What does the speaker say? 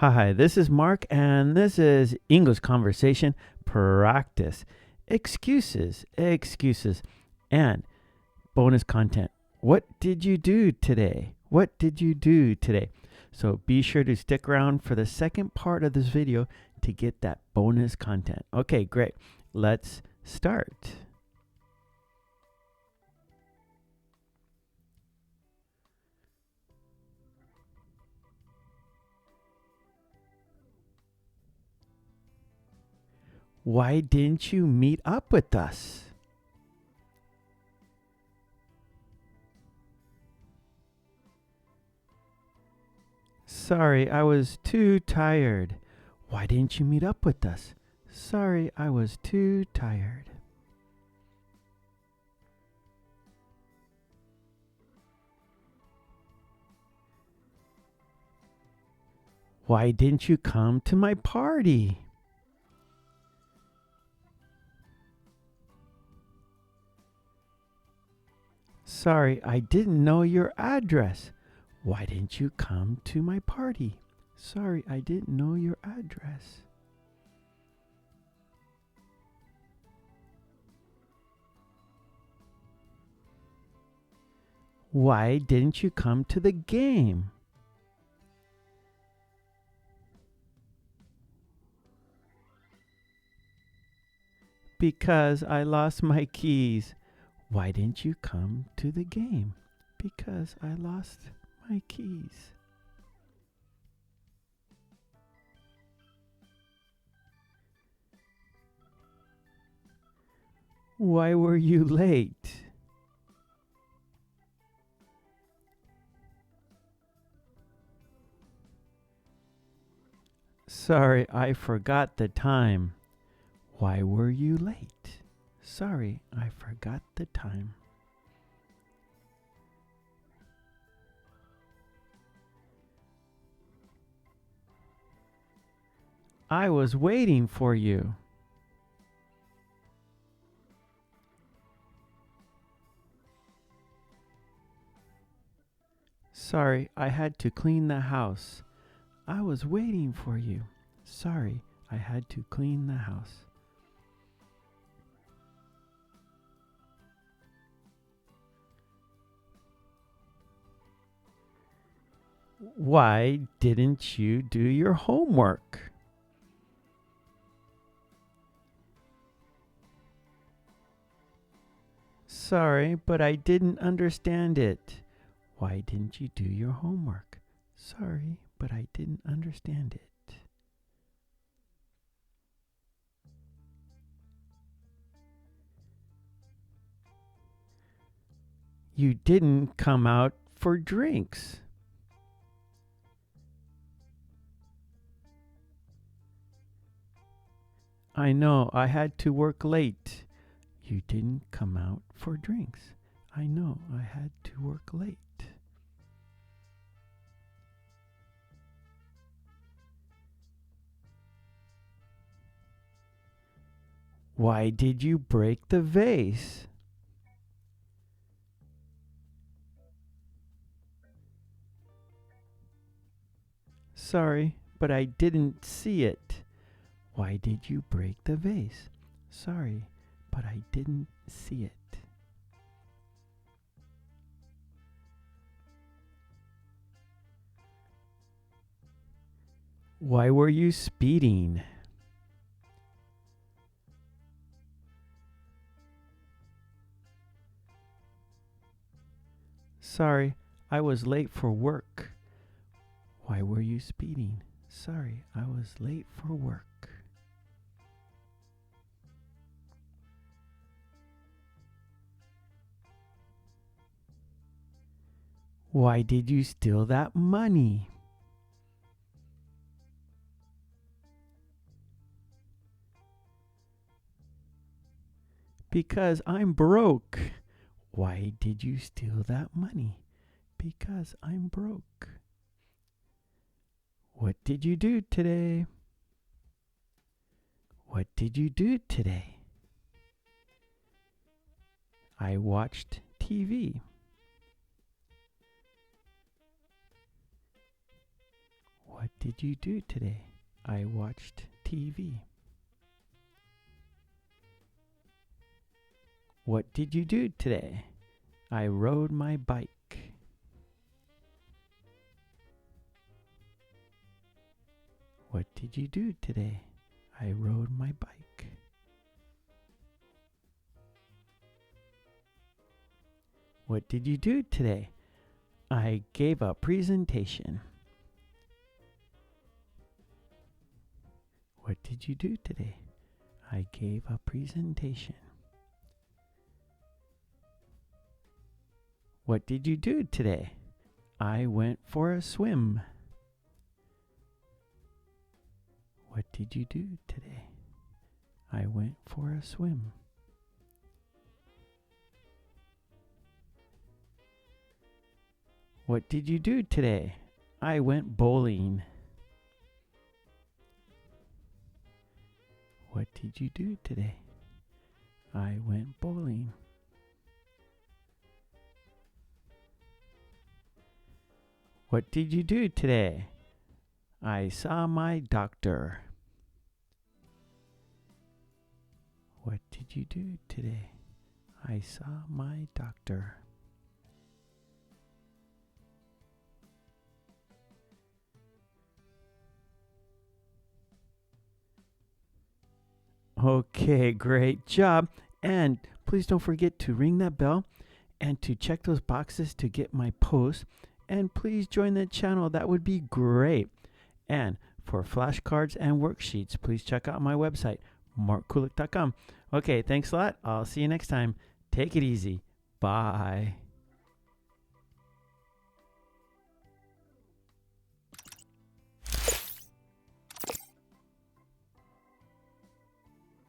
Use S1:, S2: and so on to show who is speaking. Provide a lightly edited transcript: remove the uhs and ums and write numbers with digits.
S1: Hi, this is Mark, and this is English Conversation Practice. Excuses, and bonus content. What did you do today? What did you do today? So be sure to stick around for the second part of this video to get that bonus content. Okay, great. Let's start. Why didn't you meet up with us? Sorry, I was too tired. Why didn't you meet up with us? Sorry, I was too tired. Why didn't you come to my party? Sorry, I didn't know your address. Why didn't you come to my party? Sorry, I didn't know your address. Why didn't you come to the game? Because I lost my keys. Why didn't you come to the game? Because I lost my keys. Why were you late? Sorry, I forgot the time. Why were you late? Sorry, I forgot the time. I was waiting for you. Sorry, I had to clean the house. I was waiting for you. Sorry, I had to clean the house. Why didn't you do your homework? Sorry, but I didn't understand it. Why didn't you do your homework? Sorry, but I didn't understand it. You didn't come out for drinks. I know, I had to work late. You didn't come out for drinks. I know, I had to work late. Why did you break the vase? Sorry, but I didn't see it. Why did you break the vase? Sorry, but I didn't see it. Why were you speeding? Sorry, I was late for work. Why were you speeding? Sorry, I was late for work. Why did you steal that money? Because I'm broke. Why did you steal that money? Because I'm broke. What did you do today? What did you do today? I watched TV. What did you do today? I watched TV. What did you do today? I rode my bike. What did you do today? I rode my bike. What did you do today? I gave a presentation. What did you do today? I gave a presentation. What did you do today? I went for a swim. What did you do today? I went for a swim. What did you do today? I went bowling. What did you do today? I went bowling. What did you do today? I saw my doctor. What did you do today? I saw my doctor. Okay, great job. And please don't forget to ring that bell and to check those boxes to get my posts. And please join the channel. That would be great. And for flashcards and worksheets, please check out my website, markkulek.com. Okay, thanks a lot. I'll see you next time. Take it easy. Bye.